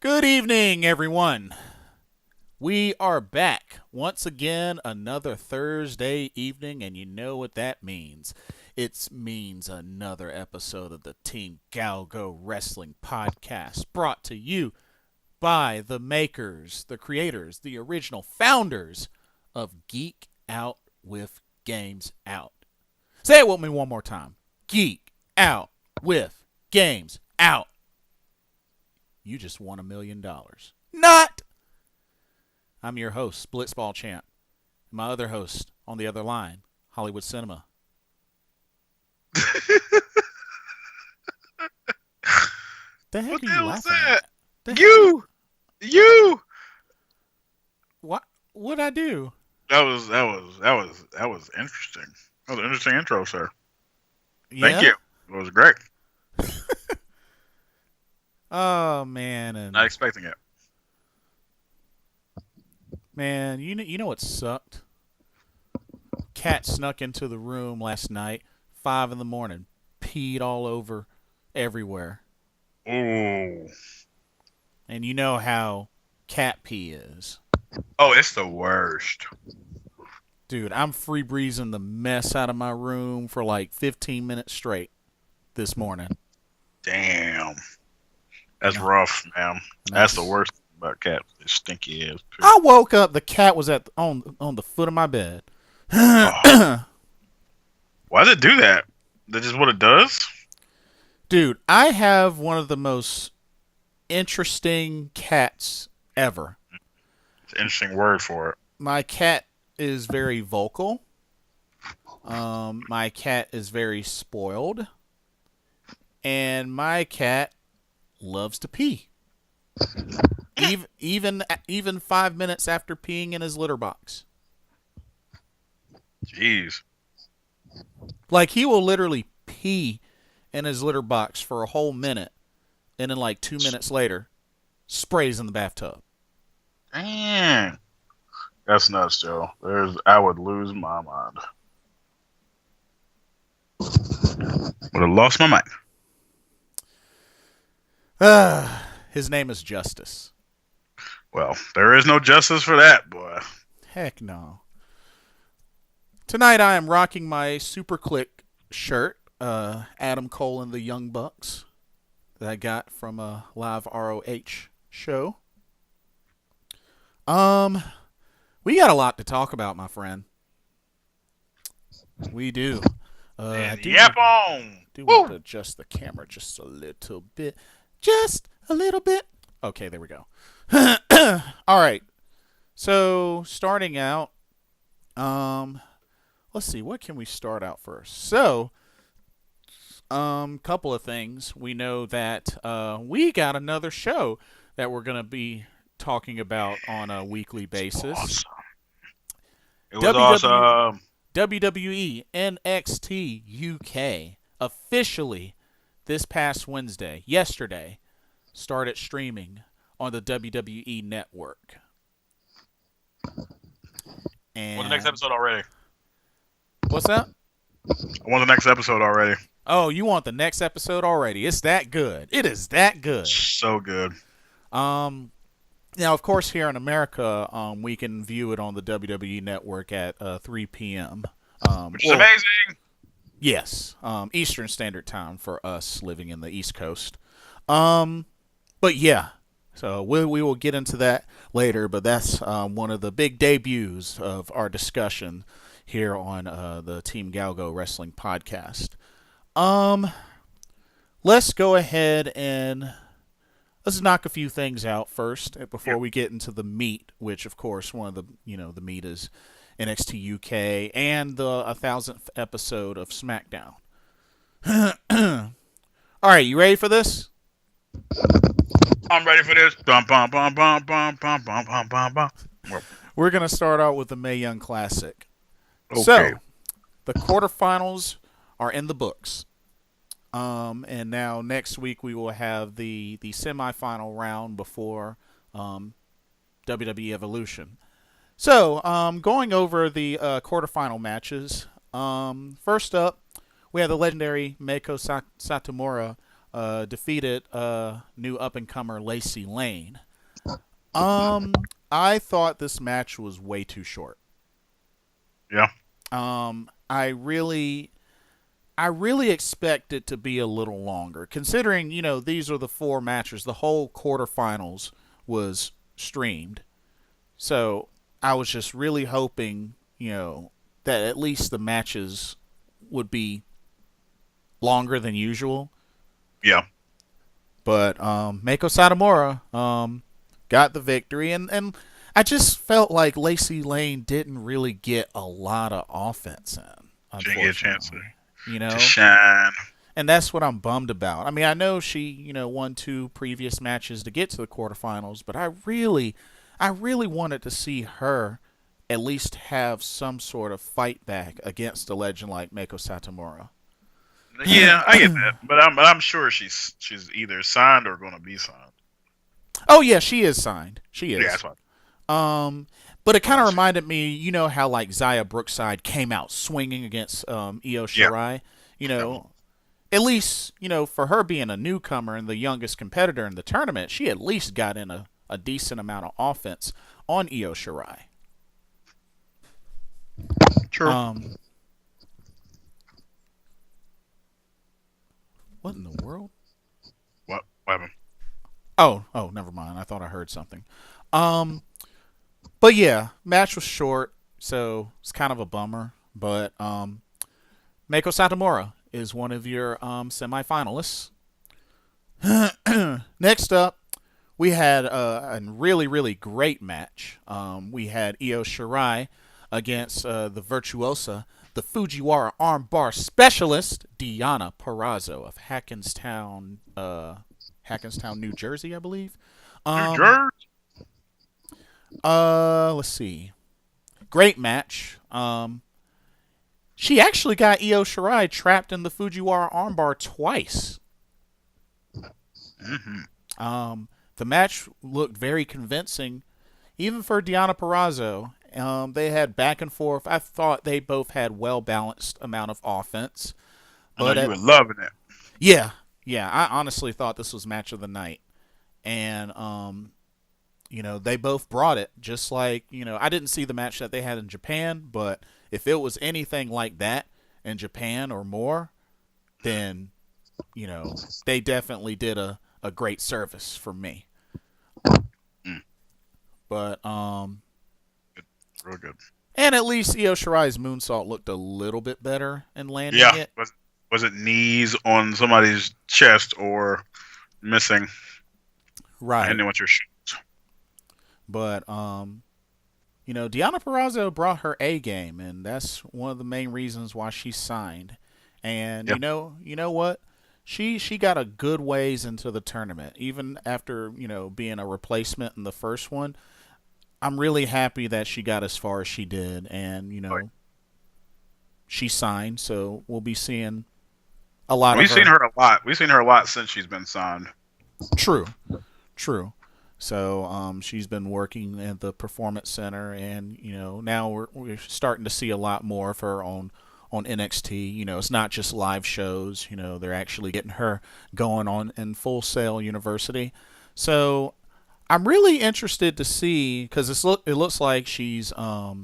Good evening, everyone. We are back once again, another Thursday evening, and you know what that means. It means another episode of the Team GOWGO Wrestling Podcast, brought to you by the makers, the creators, the original founders of Geek Out with Games Out. Say it with me one more time. Geek Out with Games Out. You just won $1 million. Not! I'm your host, Blitzball Champ. My other host on the other line, Hollywood Cinema. The heck What are the you hell was laughing that? at? You. What? What'd I do? That was interesting. That was an interesting intro, sir. Yeah? Thank you. It was great. Oh man, and Not expecting it. man, you know what sucked? Cat snuck into the room last night, 5 a.m, peed all over everywhere. Ooh. And you know how cat pee is. Oh, it's the worst. Dude, I'm free breezing the mess out of my room for like 15 minutes straight this morning. Damn. That's No. rough, man. Nice. That's the worst about cats. It's stinky ass. I woke up, the cat was on the foot of my bed. Oh. Why does it do that? That's just what it does? Dude, I have one of the most interesting cats ever. It's an interesting word for it. My cat is very vocal. My cat is very spoiled. And my cat loves to pee. Even 5 minutes after peeing in his litter box. Jeez. Like, he will literally pee in his litter box for a whole minute, and then like 2 minutes later, sprays in the bathtub. Damn. That's nuts, Joe. I would lose my mind. Would have lost my mind. His name is Justice. Well, there is no justice for that, boy. Heck no. Tonight I am rocking my Super Click shirt, Adam Cole and the Young Bucks, that I got from a live ROH show. We got a lot to talk about, my friend. We do. I do want to adjust the camera just a little bit. Just a little bit. Okay, there we go. All right. So, starting out, let's see, what can we start out first? So, couple of things. We know that we got another show that we're going to be talking about on a weekly basis. Awesome. It was awesome. WWE NXT UK officially this past Wednesday, yesterday, started streaming on the WWE network. And I want the next episode already. What's that? I want the next episode already. Oh, you want the next episode already? It's that good. It is that good. So good. Now, of course, here in America, we can view it on the WWE network at 3 p.m. Which is amazing. Yes, Eastern Standard Time for us living in the East Coast. But yeah, so we will get into that later. But that's one of the big debuts of our discussion here on the Team GOWGO Wrestling Podcast. Let's go ahead and let's knock a few things out first before we get into the meat, which of course one of the the meat is NXT UK and the 1000th episode of Smackdown. All right, you ready for this? I'm ready for this. Bum, bum, bum, bum, bum, bum, bum, bum, bum, bum. We're gonna start out with the Mae Young Classic. Okay. So, the quarterfinals are in the books. And now next week we will have the semifinal round before WWE Evolution. So, going over the quarterfinal matches. First up, we have the legendary Meiko Satomura defeated new up-and-comer Lacey Lane. I thought this match was way too short. Yeah. I really expect it to be a little longer, considering, these are the 4 matches. The whole quarterfinals was streamed. So I was just really hoping, that at least the matches would be longer than usual. Yeah. But Meiko Satomura got the victory, and I just felt like Lacey Lane didn't really get a lot of offense in, Didn't get a chance unfortunately. to shine. And that's what I'm bummed about. I mean, I know she, won 2 previous matches to get to the quarterfinals, but I really wanted to see her at least have some sort of fight back against a legend like Meiko Satomura. Yeah, I get that, but I'm sure she's either signed or going to be signed. Oh yeah, she is signed. She is. Yeah, that's fine. But it kind of reminded me, how like Xia Brookside came out swinging against Io Shirai. At least, for her being a newcomer and the youngest competitor in the tournament, she at least got in a decent amount of offense on Io Shirai. True. What in the world? What happened? Oh, never mind. I thought I heard something. But yeah, match was short, so it's kind of a bummer. But Meiko Satomura is one of your semifinalists. Next up, we had a really, really great match. We had Io Shirai against the Virtuosa, the Fujiwara armbar specialist, Deonna Purrazzo of Hackenstown, New Jersey, I believe. New Jersey? Let's see. Great match. She actually got Io Shirai trapped in the Fujiwara armbar twice. Mm-hmm. The match looked very convincing, even for Deonna Purrazzo. They had back and forth. I thought they both had well-balanced amount of offense. But you were loving it. Yeah. I honestly thought this was match of the night. And, they both brought it. Just like, I didn't see the match that they had in Japan, but if it was anything like that in Japan or more, then, they definitely did a great service for me. But, real good. And at least Io Shirai's moonsault looked a little bit better in landing it. Was it knees on somebody's chest or missing? Right. And then what's your shoes? But Deonna Purrazzo brought her A game, and that's one of the main reasons why she signed. And you know what? She got a good ways into the tournament, even after being a replacement in the first one. I'm really happy that she got as far as she did, and she signed. So we'll be seeing a lot. We've seen her a lot. We've seen her a lot since she's been signed. True. So she's been working at the Performance Center, and now we're starting to see a lot more of her on NXT. It's not just live shows. They're actually getting her going on in Full Sail University. So I'm really interested to see, because it looks like she's for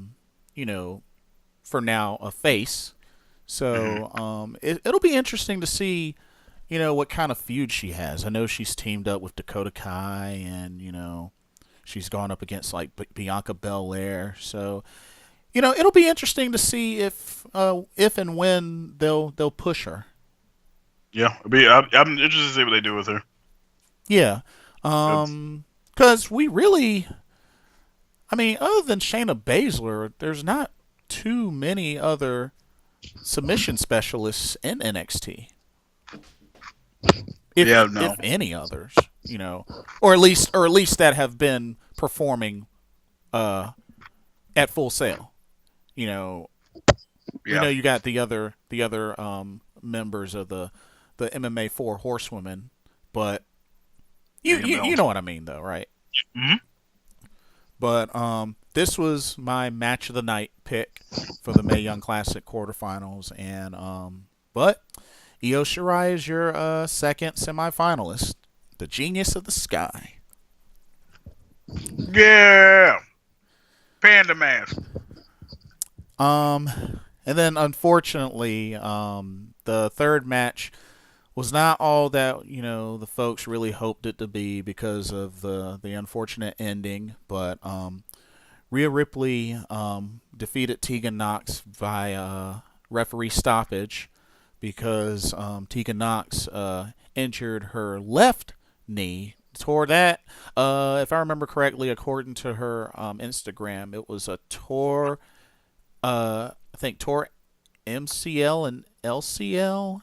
now a face. So it'll be interesting to see what kind of feud she has. I know she's teamed up with Dakota Kai, and she's gone up against like Bianca Belair. So it'll be interesting to see if and when they'll push her. Yeah, I'm interested to see what they do with her. Yeah, because we really, other than Shayna Baszler, there's not too many other submission specialists in NXT. If any others, or at least that have been performing at Full Sail. You got the other members of the MMA 4 Horsewomen, but you know what I mean, though, right? Mm-hmm. But this was my match of the night pick for the Mae Young Classic Quarterfinals, and but Io Shirai is your second semifinalist, the Genius of the Sky. Yeah, Panda Mask. Um, and then unfortunately, the third match was not all that the folks really hoped it to be because of the unfortunate ending. But Rhea Ripley defeated Tegan Nox via referee stoppage because Tegan Nox injured her left knee. Tore that, if I remember correctly, according to her Instagram, it was a tore. I think tore MCL and LCL,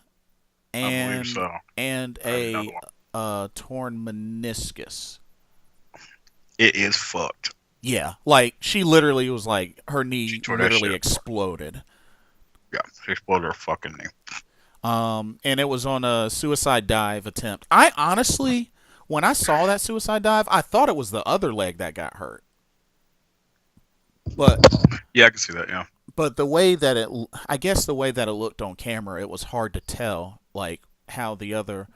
I believe and so. and I have another a one. torn meniscus. It is fucked. Yeah, like she literally was like her She knee tore that literally shit apart. exploded. Yeah, she exploded her fucking knee. And it was on a suicide dive attempt. I honestly, when I saw that suicide dive, I thought it was the other leg that got hurt. But Yeah, I can see that. Yeah. the way that I guess the way that it looked on camera, it was hard to tell like how the other,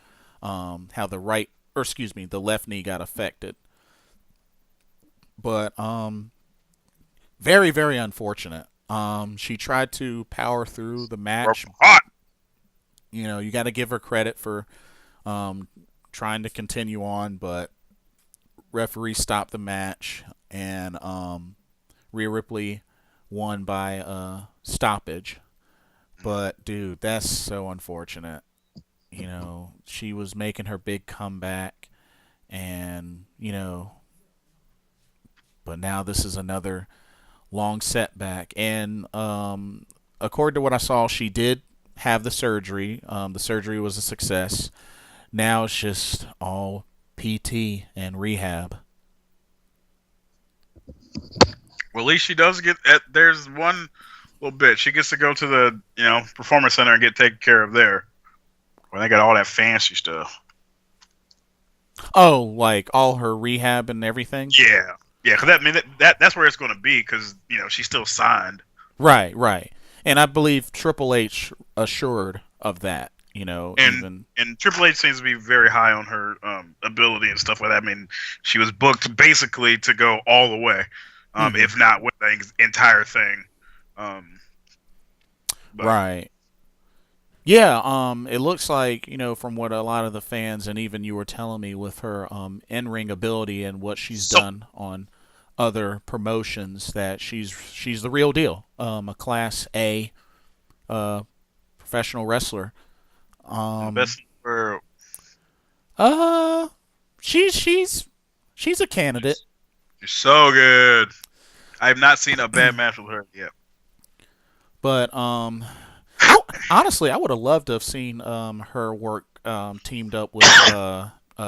how the right, or excuse me, the left knee got affected. But very very unfortunate. She tried to power through the match. Hot. You got to give her credit for trying to continue on, but referee stopped the match, and Rhea Ripley won by stoppage. But dude, that's so unfortunate. She was making her big comeback, and but now this is another long setback. And according to what I saw, she did have the surgery. The surgery was a success. Now it's just all PT and rehab. Well, at least she does get. There's one little bit. She gets to go to the performance center and get taken care of there. When they got all that fancy stuff. Oh, like all her rehab and everything? Yeah, yeah. Because that's where it's going to be. Because she's still signed. Right, right. And I believe Triple H assured of that. And Triple H seems to be very high on her ability and stuff like that. I mean, she was booked basically to go all the way, if not with the entire thing. Right. Yeah. It looks like from what a lot of the fans and even you were telling me with her in-ring ability and what she's done on other promotions that she's the real deal. A Class A professional wrestler. Best for she's a candidate. She's so good. I have not seen a bad match with her yet. But honestly, I would have loved to have seen her work teamed up with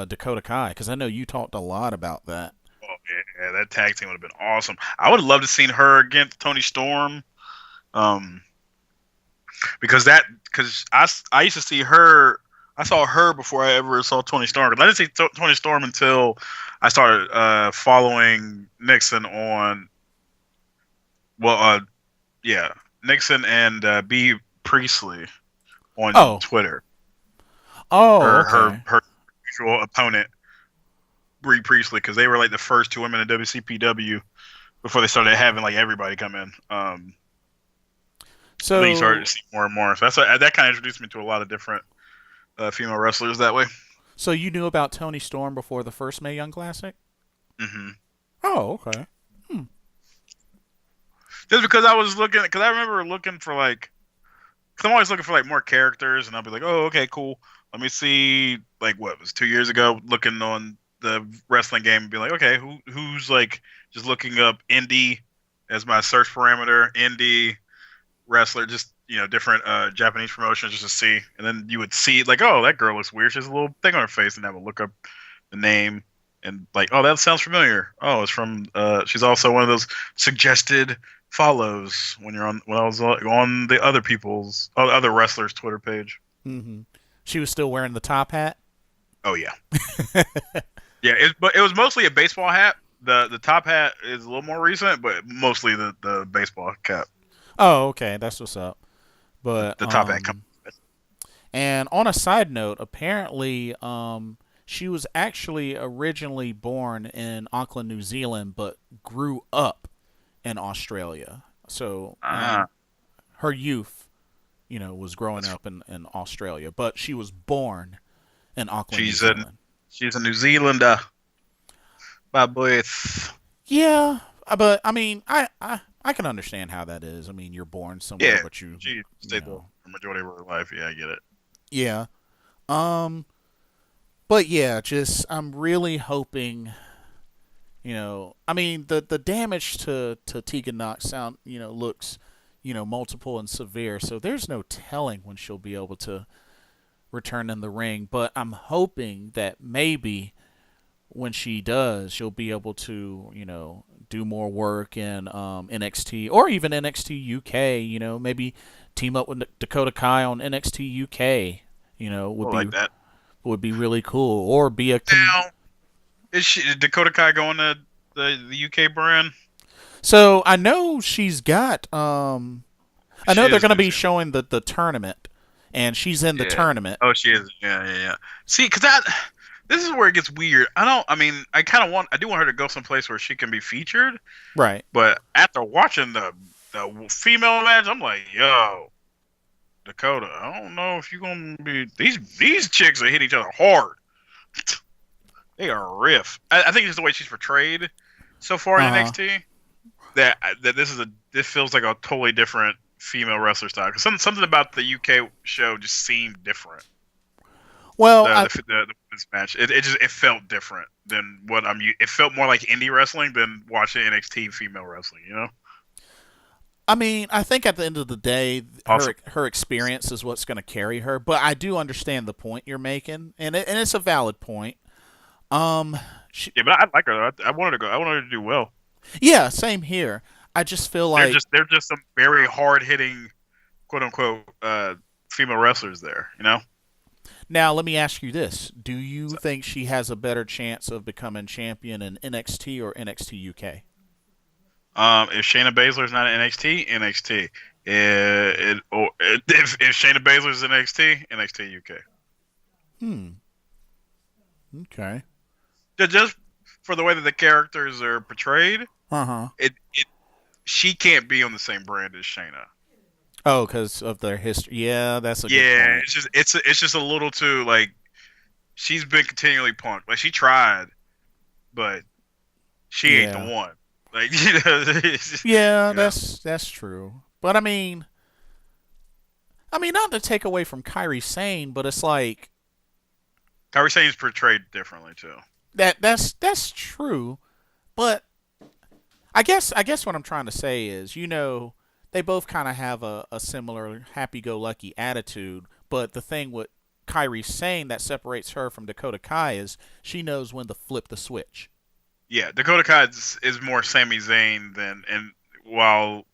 Dakota Kai, because I know you talked a lot about that. Oh yeah, that tag team would have been awesome. I would have loved to seen her against Toni Storm. Because I used to see her. I saw her before I ever saw Toni Storm. Because I didn't see Toni Storm until I started following Nixon on. Well, Nixon and B Priestley on Twitter. Oh, her usual opponent, Bree Priestley, because they were like the first two women in WCPW before they started having like everybody come in. So then you started to see more and more. So that kind of introduced me to a lot of different female wrestlers that way. So you knew about Toni Storm before the first Mae Young Classic? Mm-hmm. Oh, okay. Just because I was looking, because I remember looking for like, because I'm always looking for like more characters, and I'll be like, oh, okay, cool. Let me see, like what was 2 years ago, looking on the wrestling game and be like, okay, who's like just looking up indie as my search parameter, indie wrestler, just different Japanese promotions just to see, and then you would see like, oh, that girl looks weird. She has a little thing on her face, and I would look up the name and like, oh, that sounds familiar. Oh, it's from. She's also one of those suggested follows when I was on the other wrestlers' Twitter page. Mm-hmm. She was still wearing the top hat. Oh yeah, yeah. But it was mostly a baseball hat. The top hat is a little more recent, but mostly the baseball cap. Oh, okay, that's what's up. But the top hat. And on a side note, apparently, she was actually originally born in Auckland, New Zealand, but grew up in Australia. So Ah, her youth, was growing that's, up in Australia, but she was born in Auckland, New she's a Zealand. she's a New Zealander by birth. Yeah, but I mean, I can understand how that is. I mean, you're born somewhere, Yeah, but she you stayed there know, for the majority of her life. Yeah, I get it. yeah. Um, but yeah, just I'm really hoping. I mean, the damage to Tegan Knox looks, multiple and severe. So there's no telling when she'll be able to return in the ring. But I'm hoping that maybe when she does, she'll be able to, do more work in NXT or even NXT UK. Maybe team up with Dakota Kai on NXT UK. I Would like be that. really cool. Or be a Now, is Dakota Kai going to the UK brand? So I know she's got. I She know they're is going to New be Zealand. showing the tournament, and she's in the Yeah. tournament. Oh, she is. Yeah, yeah, yeah. See, because this is where it gets weird. I don't. I mean, I do want her to go someplace where she can be featured. Right. But after watching the female match, I'm like, yo, Dakota, I don't know if you're gonna be these chicks are hitting each other hard. They are riff. I think it's the way she's portrayed so far in Uh huh. NXT that this feels like a totally different female wrestler style. Because something about the UK show just seemed different. Well, This match, it felt different than what I'm. It felt more like indie wrestling than watching NXT female wrestling. You know. I mean, I think at the end of the day, Also, her experience is what's going to carry her. But I do understand the point you're making, and it's a valid point. Um, she, yeah, but I like her. I want her to go. I want her to do well. yeah, same here. I just feel They're like just they're just some very hard hitting, quote unquote, female wrestlers there. You know. now. Let me ask you this: do you So, think she has a better chance of becoming champion in NXT or NXT UK? if Shayna Baszler's not in NXT, if Shayna Baszler's in NXT UK. Hmm. Okay. Just for the way that the characters are portrayed, Uh huh. it she can't be on the same brand as Shayna. Oh, because of their history. Yeah, that's a good Yeah, point. it's just a little too like she's been continually punked. Like she tried, but she ain't the Yeah. one. Like you know, Yeah, you know. that's true. But I mean, not to take away from Kyrie Sane, but it's like Kairi Sane's portrayed differently too. that's true. But I guess what I'm trying to say is, they both kind of have a similar happy-go-lucky attitude. But the thing with Kyrie Sane that separates her from Dakota Kai is she knows when to flip the switch. Yeah, Dakota Kai is more Sami Zayn than and while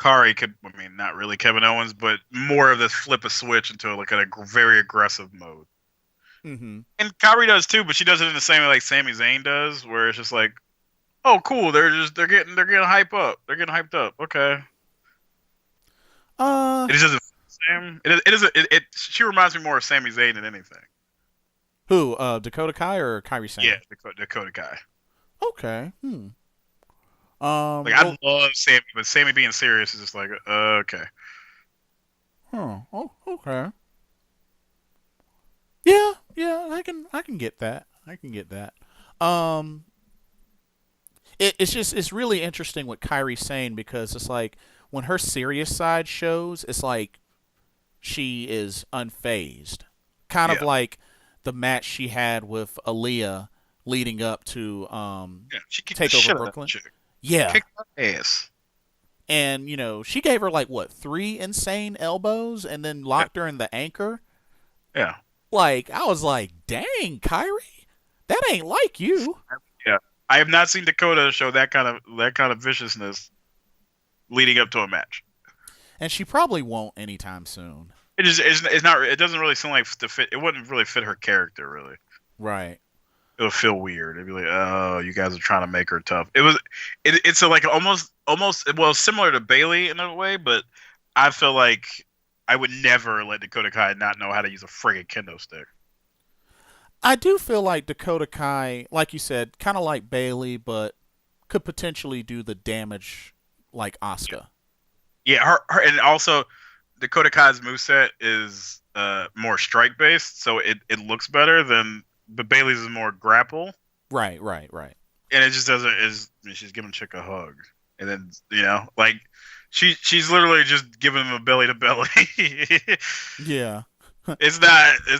Kari could, I mean, not really Kevin Owens, but more of this flip a switch into like a very aggressive mode. Mm-hmm. And Kari does too, but she does it in the same way like Sami Zayn does, where it's just like, oh, cool, they're getting hype up, they're getting hyped up. Okay, Uh, it just doesn't feel the same. It is she reminds me more of Sami Zayn than anything. who? Dakota Kai or Kyrie Yeah, Sane? Dakota Kai. Okay. Hmm. Like I Well. love Sammy, but Sammy being serious is just like okay. Huh. Oh. Okay. Yeah. Yeah. I can get that. I can get that. Um. It's really interesting what Kyrie's saying because it's like when her serious side shows, it's like she is unfazed. Kind of Yeah, like the match she had with Aaliyah leading up to yeah. She kicked the take over shit out of that Brooklyn. chick. Yeah. Kicked her ass. And, she gave her like what, three insane elbows and then Yeah, locked her in the anchor. yeah, Like, I was like, dang, Kyrie, that ain't like you. yeah. I have not seen Dakota show that kind of viciousness leading up to a match. And she probably won't anytime soon. It's not. It doesn't really seem like to fit. It wouldn't really fit her character. Really, Right. it would feel weird. It'd be like, oh, you guys are trying to make her tough. It's a, like almost well similar to Bailey in a way, but I feel like I would never let Dakota Kai not know how to use a friggin' kendo stick. I do feel like Dakota Kai, like you said, kind of like Bailey, but could potentially do the damage like Asuka. Yeah, her and also Dakota Kai's moveset is more strike based, so it looks better than. But Bailey's is more grapple. Right. And it just doesn't. She's giving Chick a hug, and then like she's literally just giving him a belly to belly. Yeah. It's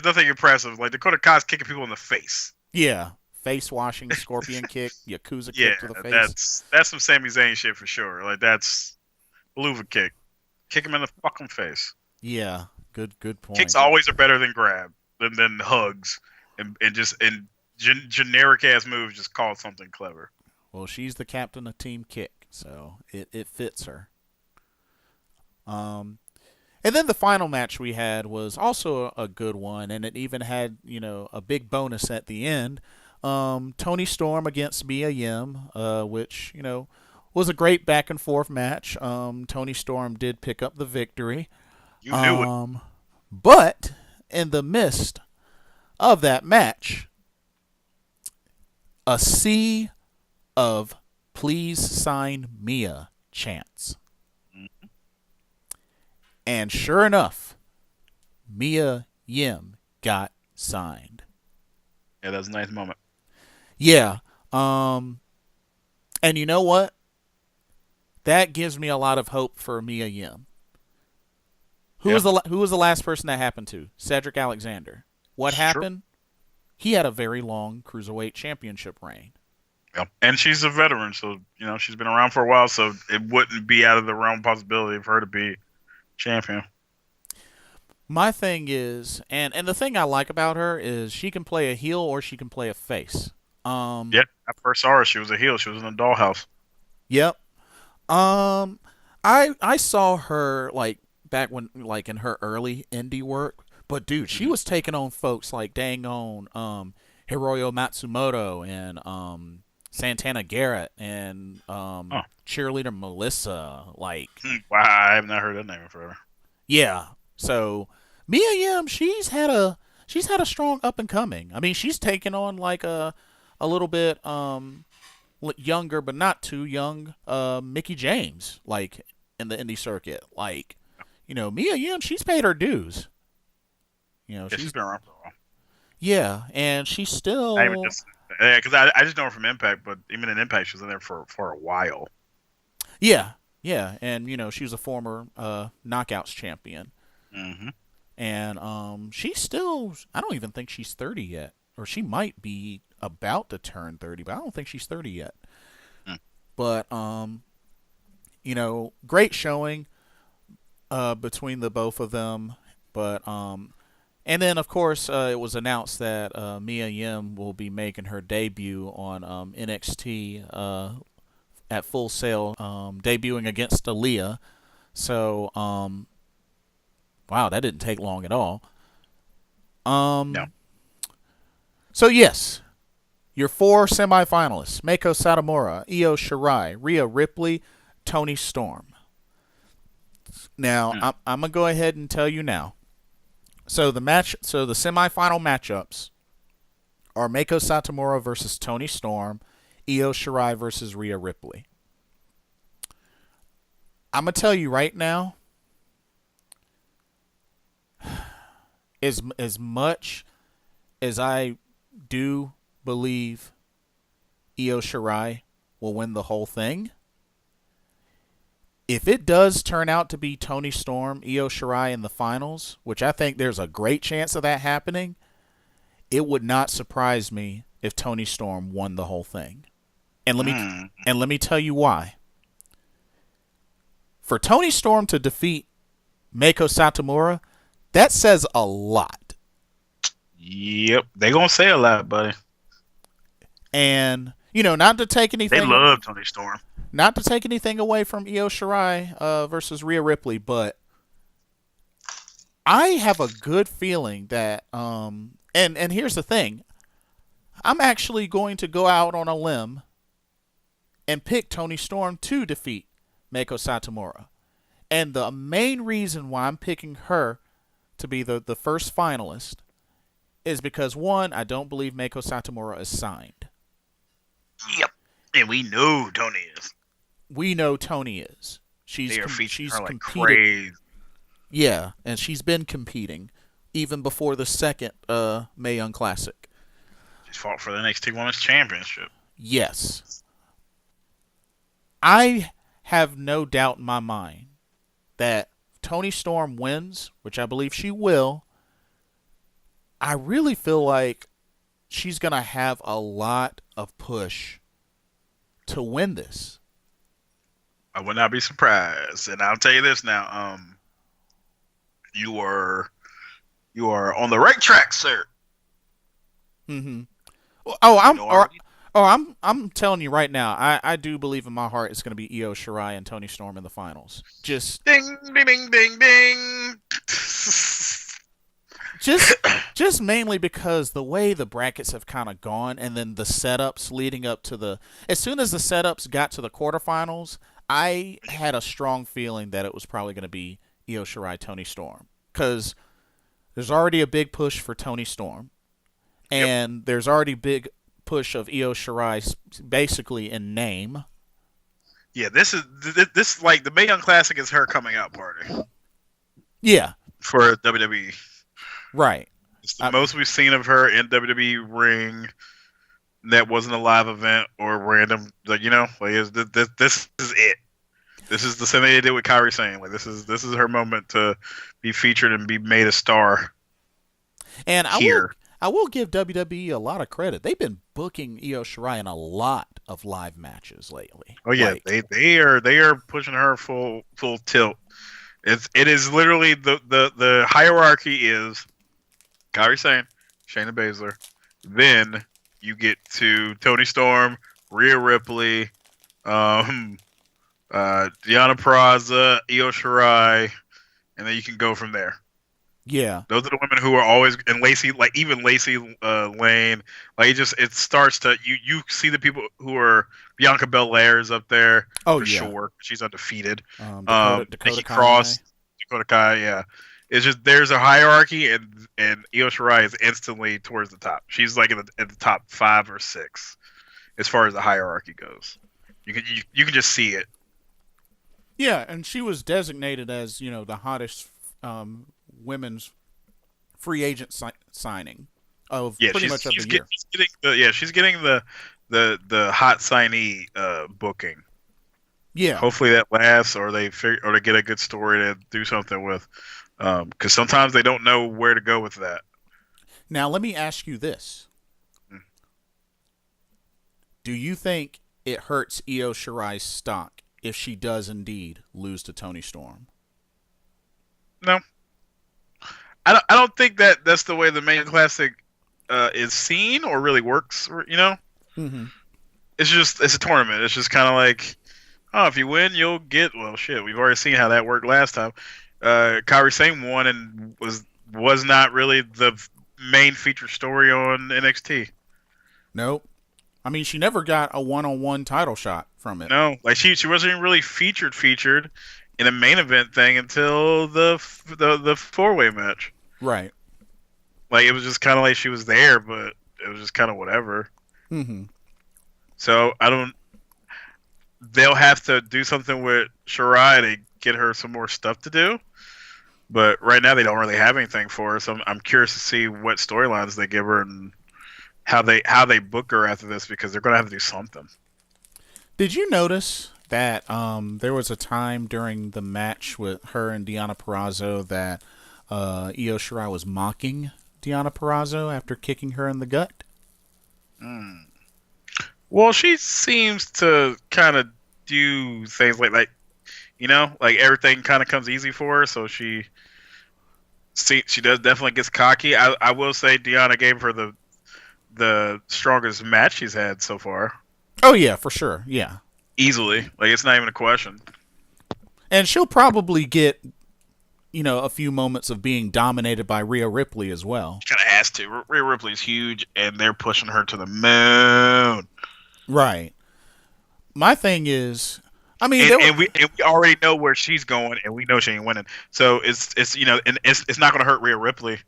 nothing impressive. Like Dakota Kai's kicking people in the face. Yeah. Face washing, scorpion kick, Yakuza kick to the face. That's some Sami Zayn shit for sure. Like that's Beluva kick. Kick him in the fucking face. Yeah. Good point. Kicks always are better than than hugs and generic ass moves just called something clever. Well, she's the captain of Team Kick, so it fits her. And then the final match we had was also a good one, and it even had a big bonus at the end. Toni Storm against Mae Young, which was a great back and forth match. Toni Storm did pick up the victory. You knew it. But in the midst of that match, a sea of "Please sign Mia" chants. Mm-hmm. And sure enough, Mae Young got signed. Yeah, that was a nice moment. Yeah. And you know what? That gives me a lot of hope for Mae Young. Who was the last person that happened to? Cedric Alexander. What happened? He had a very long Cruiserweight Championship reign. Yeah. And she's a veteran, so she's been around for a while, so it wouldn't be out of the realm possibility for her to be champion. My thing is, and the thing I like about her is she can play a heel or she can play a face. Yeah, I first saw her. She was a heel. She was in a dollhouse. Yep. I saw her like back when like in her early indie work, but dude, she was taking on folks like dang on Hiroyo Matsumoto and Santana Garrett and cheerleader Melissa. Like, wow, I have not heard that name in forever. Yeah. So Mae Young, she's had a strong up and coming. I mean, she's taken on like a little bit younger, but not too young, Mickie James, like in the indie circuit. Like, Mae Young, she's paid her dues. She's been around for a while. Yeah, and she's still. Because I just know her from Impact, but even in Impact, she was in there for a while. Yeah, and she was a former Knockouts champion. Mm-hmm. And she's still. I don't even think she's 30 yet, or she might be about to turn 30, but I don't think she's 30 yet. But great showing between the both of them. But and then of course it was announced that Mae Young will be making her debut on NXT at Full Sail, debuting against Aaliyah. So wow, that didn't take long at all. No. So yes, your 4 semifinalists: Meiko Satomura, Io Shirai, Rhea Ripley, Toni Storm. Now, I'm gonna go ahead and tell you now. So the semifinal matchups are Meiko Satomura versus Toni Storm, Io Shirai versus Rhea Ripley. I'm gonna tell you right now, as much as I do believe Io Shirai will win the whole thing, if it does turn out to be Toni Storm, Io Shirai in the finals, which I think there's a great chance of that happening, it would not surprise me if Toni Storm won the whole thing. And let me tell you why. For Toni Storm to defeat Meiko Satomura, that says a lot. Yep, they gonna say a lot, buddy. And not to take anything. They love Toni Storm. Not to take anything away from Io Shirai versus Rhea Ripley, but I have a good feeling that and here's the thing. I'm actually going to go out on a limb and pick Toni Storm to defeat Meiko Satomura. And the main reason why I'm picking her to be the first finalist is because, one, I don't believe Meiko Satomura is signed. Yep. And we know Tony is. We know Tony is. She's her like competed. crazy. Yeah, and she's been competing even before the second Mae Young Classic. She's fought for the NXT Women's Championship. Yes. I have no doubt in my mind that Toni Storm wins, which I believe she will. I really feel like she's going to have a lot of push to win this. I would not be surprised. And I'll tell you this now, you are on the right track, sir. Mm-hmm. I'm telling you right now, I do believe in my heart it's going to be Io Shirai and Toni Storm in the finals. Just ding, ding, ding, ding, ding. just mainly because the way the brackets have kind of gone, and then the setups leading up to as soon as the setups got to the quarterfinals, I had a strong feeling that it was probably going to be Io Shirai, Toni Storm, because there's already a big push for Toni Storm, and there's already big push of Io Shirai basically in name. Yeah, this like the Mae Young Classic is her coming out party. Yeah, for WWE. Right. It's the most we've seen of her in WWE ring that wasn't a live event or random. Like, this is it. This is the same thing they did with Kairi Sane. Like, this is her moment to be featured and be made a star. And I will give WWE a lot of credit. They've been booking Io Shirai in a lot of live matches lately. Oh yeah, they are pushing her full tilt. It is literally the hierarchy is Kairi Sane, Shayna Baszler, then you get to Toni Storm, Rhea Ripley, Deonna Purrazzo, Io Shirai, and then you can go from there. Yeah, those are the women who are always, and Lacey, like even Lacey Lane, like it starts to you see the people who are Bianca Belair's up there for sure. She's undefeated. Dakota Nikki Cross, Dakota Kai, yeah. It's just there's a hierarchy, and Io Shirai is instantly towards the top. She's like at the top 5 or 6 as far as the hierarchy goes. You can just see it. Yeah, and she was designated as the hottest women's free agent signing of pretty much of the year. She's getting the hot signee booking. Yeah. Hopefully that lasts, or they get a good story to do something with. Because sometimes they don't know where to go with that. Now, let me ask you this. Do you think it hurts Io Shirai's stock if she does indeed lose to Toni Storm? No. I don't think that's the way the Mae Young Classic is seen or really works, Mm-hmm. It's a tournament. It's just kind of like, oh, if you win, you'll get, well, shit, we've already seen how that worked last time. Kairi Sane won and was not really the main feature story on NXT. Nope. I mean, she never got a one-on-one title shot from it. No, like she wasn't even really featured in a main event thing until the 4-way match. Right. Like, it was just kind of like she was there, but it was just kind of whatever. Mm-hmm. So they'll have to do something with Shirai to get her some more stuff to do. But right now they don't really have anything for her, so I'm curious to see what storylines they give her and how they book her after this, because they're going to have to do something. Did you notice that there was a time during the match with her and Deonna Purrazzo that Io Shirai was mocking Deonna Purrazzo after kicking her in the gut? Well, she seems to kind of do things like like everything kind of comes easy for her, so she does definitely gets cocky. I will say Deonna gave her the strongest match she's had so far. Oh yeah, for sure. Yeah. Easily. Like, it's not even a question. And she'll probably get a few moments of being dominated by Rhea Ripley as well. She kind of has to. Rhea Ripley's huge, and they're pushing her to the moon. Right. My thing is, I mean, there were. and we already know where she's going, and we know she ain't winning. So it's and it's not going to hurt Rhea Ripley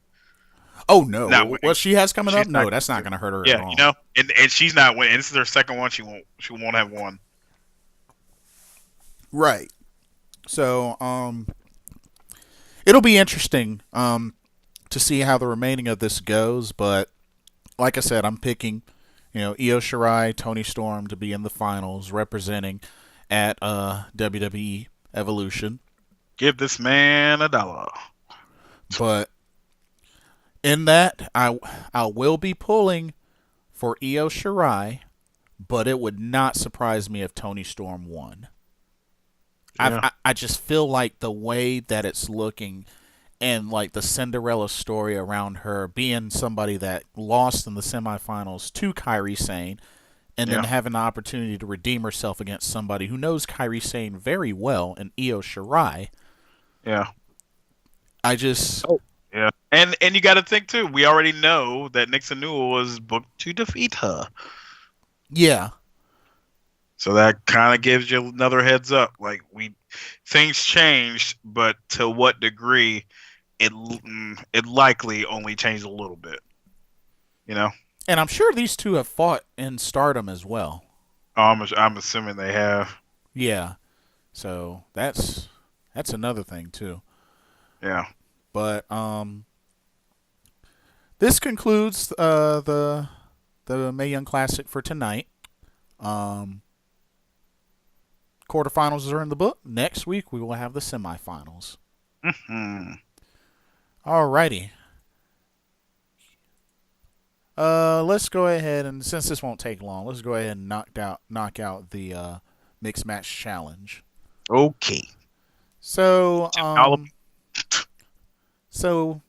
Oh not no, winning. what she has coming up? She's not No, that's not going going to hurt her to. at Yeah, all. and she's not winning. And this is her second one. She won't have one. Right. So, it'll be interesting to see how the remaining of this goes. But like I said, I'm picking, Io Shirai, Tony Storm to be in the finals, representing at WWE Evolution. Give this man $1. But in that, I will be pulling for Io Shirai, but it would not surprise me if Tony Storm won. Yeah. I just feel like the way that it's looking and like the Cinderella story around her being somebody that lost in the semifinals to Kairi Sane and then Yeah. having the opportunity to redeem herself against somebody who knows Kairi Sane very well in Io Shirai. Yeah. I just Yeah. And you got to think too. We already know that Nixon Newell was booked to defeat her. yeah. So that kind of gives you another heads up. Like things changed, but to what degree? It likely only changed a little bit. And I'm sure these two have fought in Stardom as well. I'm assuming they have. Yeah. So that's another thing too. Yeah. But this concludes the Mae Young Classic for tonight. Quarterfinals are in the book. Next week we will have the semifinals. Mm-hmm. Alrighty. Let's go ahead and since this won't take long, let's go ahead and knock out the mixed match challenge. Okay. So so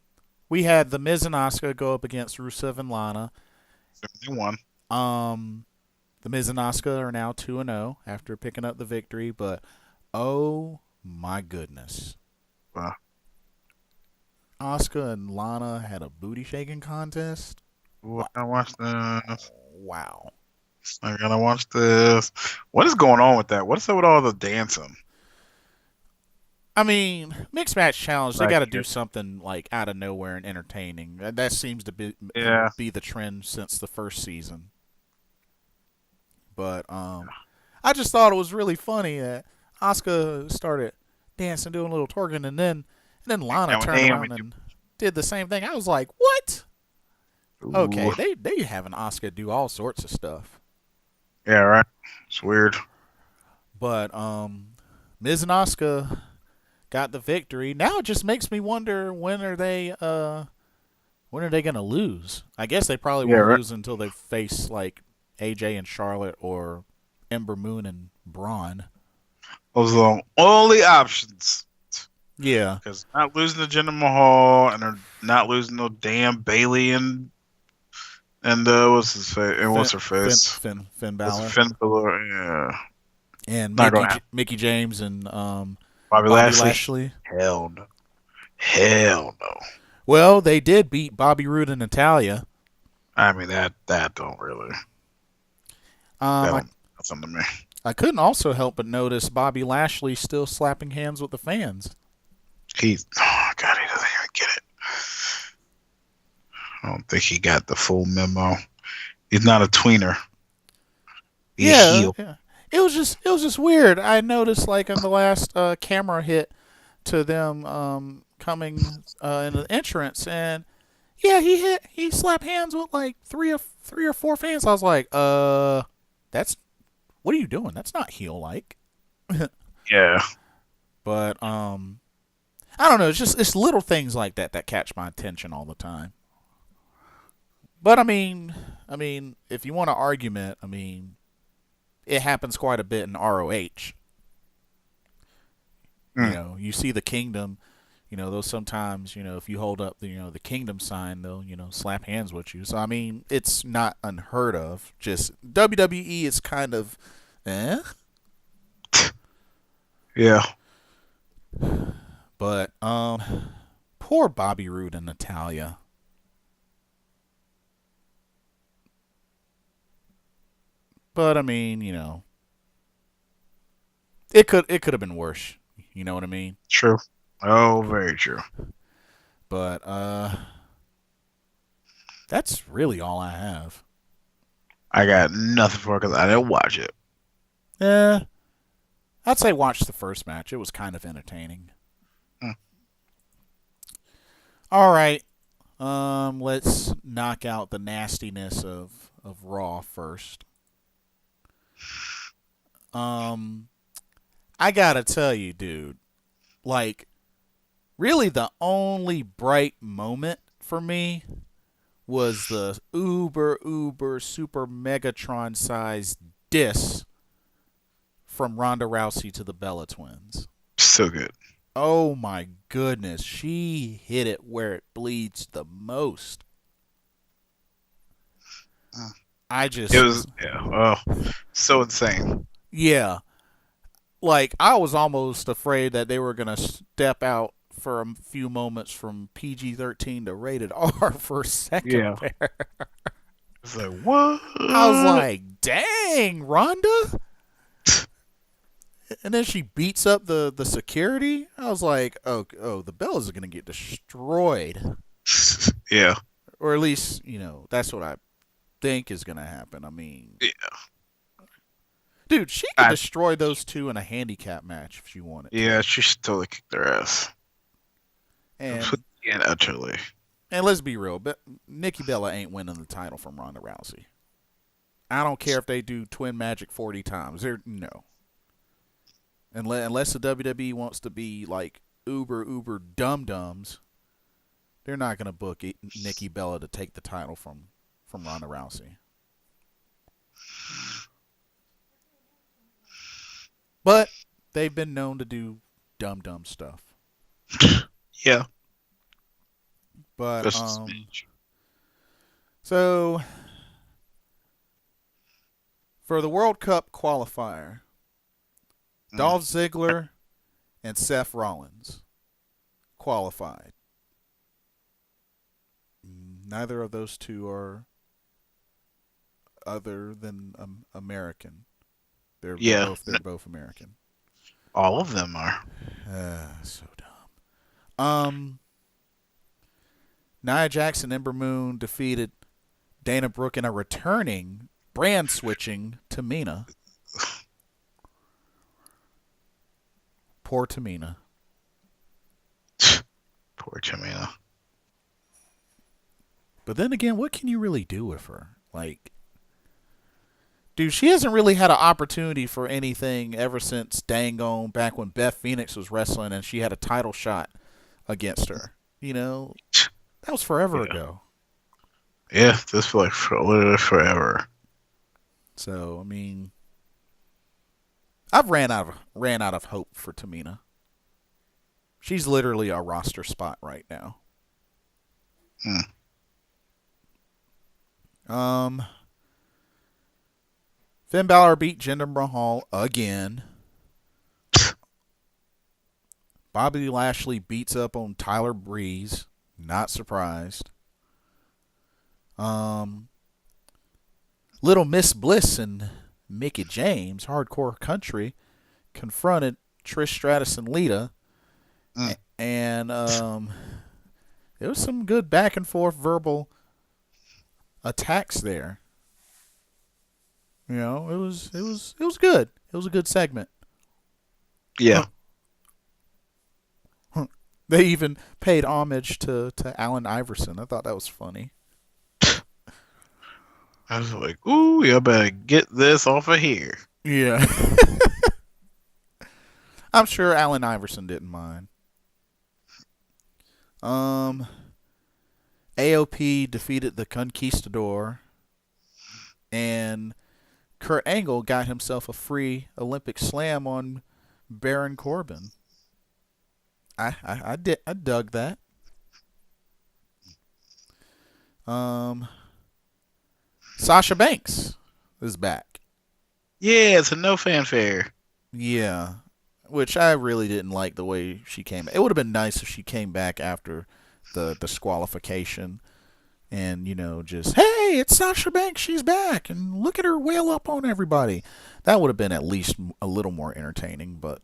we had the Miz and Asuka go up against Rusev and Lana. 71. The Miz and Asuka are now 2-0 after picking up the victory, but oh my goodness. Wow. Asuka and Lana had a booty shaking contest. Ooh, I gotta watch this. Wow. I gotta watch this. What is going on with that? What's up with all the dancing? I mean, mixed match challenge, they Like got to do it. something like out of nowhere and entertaining. That seems to be Yeah. the trend since the first season. But I just thought it was really funny that Asuka started dancing, doing a little twerking, and then Lana And turned around and did the same thing. I was like, what? Okay, they having Asuka do all sorts of stuff. Yeah, right. It's weird. But Miz and Asuka got the victory. Now it just makes me wonder when are they gonna lose? I guess they probably won't lose until they face like AJ and Charlotte or Ember Moon and Braun. Those are the only options. Yeah. Because not losing to Jinder Mahal and they're not losing no damn Bailey and what's his face? And what's her face? Finn Balor. Finn Balor, yeah. And Not Mickey James and Bobby Lashley. Hell no. Hell no. Well, they did beat Bobby Roode and Natalia. I mean that don't really. That's something to me. I couldn't also help but notice Bobby Lashley still slapping hands with the fans. Oh God, he doesn't even get it. I don't think he got the full memo. He's not a tweener. He's a heel. Yeah. It was just weird. I noticed like in the last camera hit to them coming in the entrance, and yeah, he slapped hands with like three or four fans. I was like, that's what are you doing? That's not heel like. Yeah. But I don't know. It's little things like that catch my attention all the time. But I mean, if you want an argument, I mean, it happens quite a bit in ROH. You see the Kingdom. They'll sometimes, if you hold up the Kingdom sign, they'll slap hands with you. So I mean, it's not unheard of. Just WWE is kind of, Yeah. But poor Bobby Roode and Natalia. But I mean, it could have been worse. You know what I mean? True. Oh, very true. But that's really all I have. I got nothing for it because I didn't watch it. Yeah, I'd say watch the first match. It was kind of entertaining. Hmm. All right. Let's knock out the nastiness of Raw first. I gotta tell you, dude, like, really the only bright moment for me was the uber super Megatron sized diss from Ronda Rousey to the Bella Twins. So good. Oh my goodness, she hit it where it bleeds the most. I just It was so insane. yeah, like I was almost afraid that they were gonna step out for a few moments from PG-13 to rated R for a second Yeah. there. It's like what? I was like, dang, Rhonda. And then she beats up the security. I was like, oh, the Bellas are gonna get destroyed, Yeah. or at least that's what I think is gonna happen. I mean, Yeah. dude, she could destroy those two in a handicap match if she wanted. Yeah, she should totally kick their ass. And utterly. And let's be real, but Nikki Bella ain't winning the title from Ronda Rousey. I don't care if they do Twin Magic 40 times. No. Unless the WWE wants to be like uber dum-dums, they're not going to book Nikki Bella to take the title from Ronda Rousey. But they've been known to do dumb stuff. Yeah. But so for the World Cup qualifier, Dolph Ziggler and Seth Rollins qualified. Neither of those two are other than American. They're both American. All of them are. So dumb. Nia Jax and Ember Moon defeated Dana Brooke in a returning brand switching Tamina. Poor Tamina. Poor Tamina. But then again, what can you really do with her? Like, dude, she hasn't really had an opportunity for anything ever since dang back when Beth Phoenix was wrestling and she had a title shot against her. That was forever ago. Yeah, this was like literally forever. So, I mean, I've ran out of hope for Tamina. She's literally a roster spot right now. Finn Balor beat Jinder Mahal again. Bobby Lashley beats up on Tyler Breeze. Not surprised. Little Miss Bliss and Mickie James, Hardcore Country, confronted Trish Stratus and Lita. And there was some good back and forth verbal attacks there. It was good. It was a good segment. Yeah. They even paid homage to Allen Iverson. I thought that was funny. I was like, ooh, you better get this off of here. Yeah. I'm sure Allen Iverson didn't mind. AOP defeated the Conquistador, and Kurt Angle got himself a free Olympic slam on Baron Corbin. I dug that. Sasha Banks is back. Yeah, it's a no fanfare. Yeah, which I really didn't like the way she came. It would have been nice if she came back after the disqualification and just, hey, hey, it's Sasha Banks, she's back, and look at her wail up on everybody. That would have been at least a little more entertaining, but.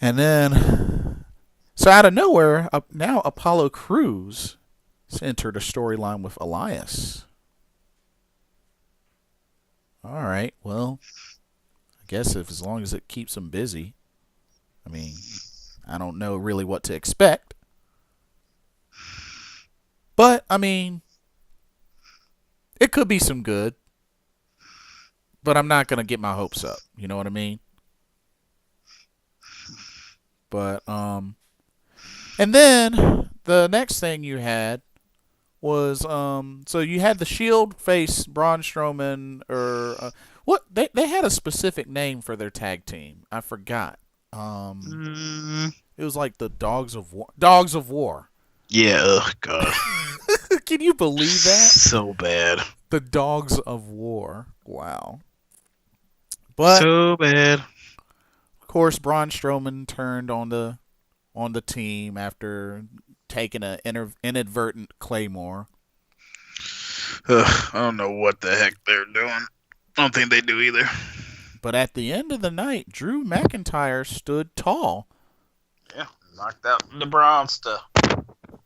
And then, so out of nowhere, now Apollo Crews entered a storyline with Elias. All right, well, I guess if as long as it keeps him busy. I mean, I don't know really what to expect. But, I mean, it could be some good. But I'm not going to get my hopes up. You know what I mean? But, and then the next thing you had was, so you had the Shield face Braun Strowman, or, what? They had a specific name for their tag team. I forgot. It was like the Dogs of War. Dogs of War. Yeah, oh god. Can you believe that? So bad. The Dogs of War. Wow. But so bad. Of course, Braun Strowman turned on the team after taking an inadvertent Claymore. I don't know what the heck they're doing. I don't think they do either. But at the end of the night, Drew McIntyre stood tall. Yeah, knocked out the Braun stuff.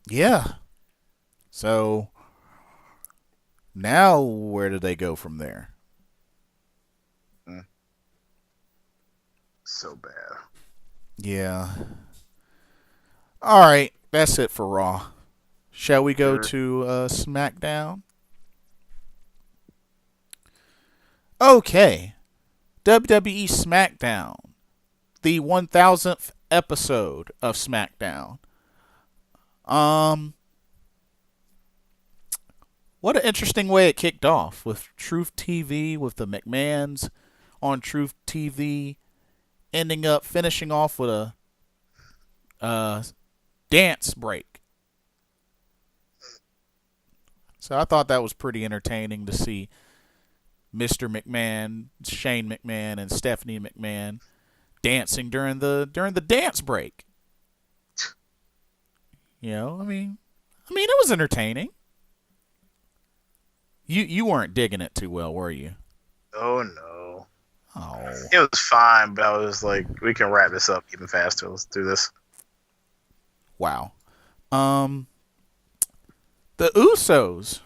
Yeah. So now where do they go from there? So bad. Yeah. All right, that's it for Raw. Shall we go to SmackDown? Okay. WWE SmackDown. The 1000th episode of SmackDown. What an interesting way it kicked off with Truth TV, with the McMahons on Truth TV, finishing off with a dance break. So I thought that was pretty entertaining to see Mr. McMahon, Shane McMahon, and Stephanie McMahon dancing during the dance break. You know, I mean, it was entertaining. You weren't digging it too well, were you? Oh no. Oh. It was fine, but I was like, we can wrap this up even faster. Let's do this. Wow. The Usos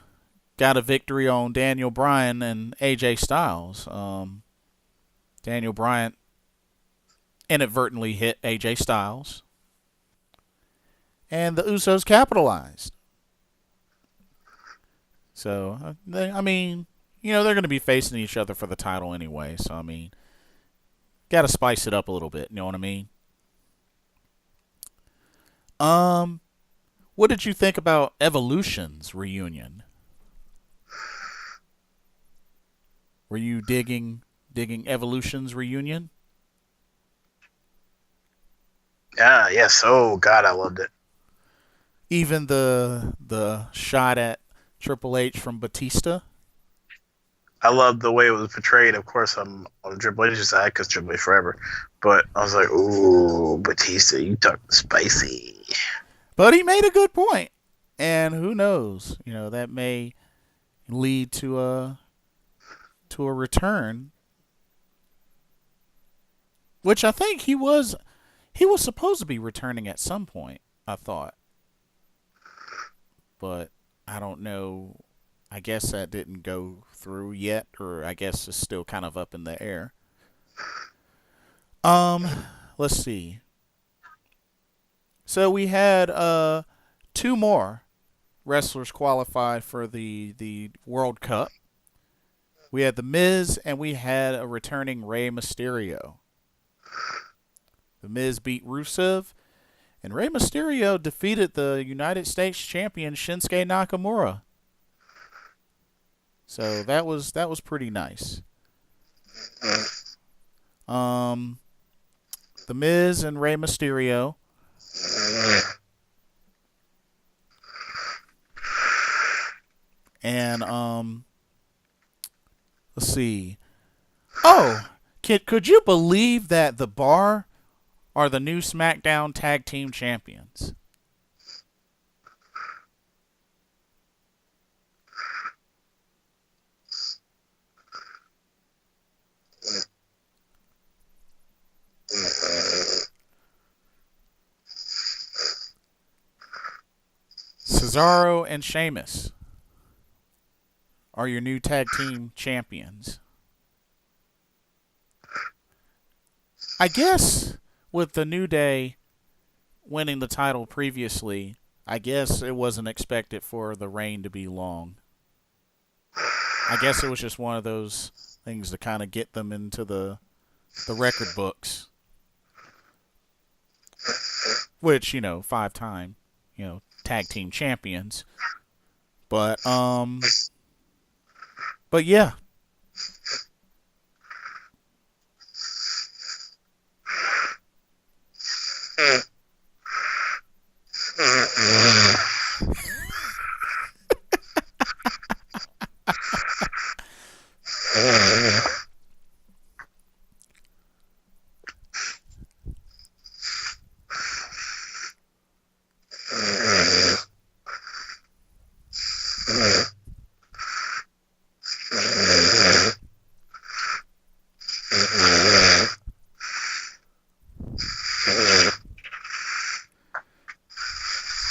got a victory on Daniel Bryan and AJ Styles. Daniel Bryan inadvertently hit AJ Styles, and the Usos capitalized. So, they're going to be facing each other for the title anyway. So, I mean, got to spice it up a little bit. You know what I mean? What did you think about Evolution's reunion? Were you digging Evolution's reunion? Yes. Oh God, I loved it. Even the shot at Triple H from Batista? I loved the way it was portrayed. Of course, I'm on Triple H's side because Triple H forever. But I was like, ooh, Batista, you talk spicy. But he made a good point. And who knows? You know, that may lead to a return. Which I think he was supposed to be returning at some point, I thought. But I don't know. I guess that didn't go through yet, or I guess it's still kind of up in the air. Let's see. So we had two more wrestlers qualified for the World Cup. We had The Miz, and we had a returning Rey Mysterio. The Miz beat Rusev, and Rey Mysterio defeated the United States champion Shinsuke Nakamura. So that was pretty nice. The Miz and Rey Mysterio. And let's see. Oh, could you believe that the Bar are the new SmackDown Tag Team Champions? Cesaro and Sheamus are your new tag team champions. I guess with the New Day winning the title previously, I guess it wasn't expected for the reign to be long. I guess it was just one of those things to kind of get them into the record books. Which, 5-time, tag team champions. But yeah.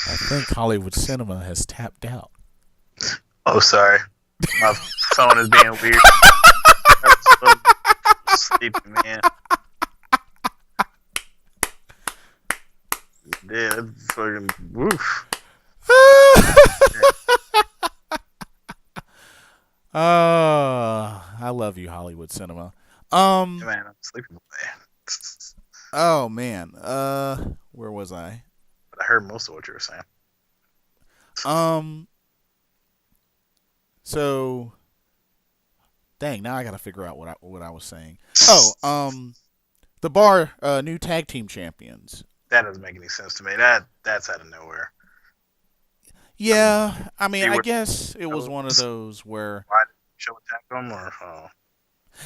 I think Hollywood Cinema has tapped out. Oh, sorry. My phone is being weird. I'm so sleepy, man. Yeah, that's fucking woof. I love you, Hollywood Cinema. Man, I'm sleeping, man. Oh man. Where was I? I heard most of what you were saying. So, dang, now I gotta figure out what I was saying. The Bar, new tag team champions. That doesn't make any sense to me. That's out of nowhere. Yeah, I mean, I guess it was one of those where. Why did the show attack them, or?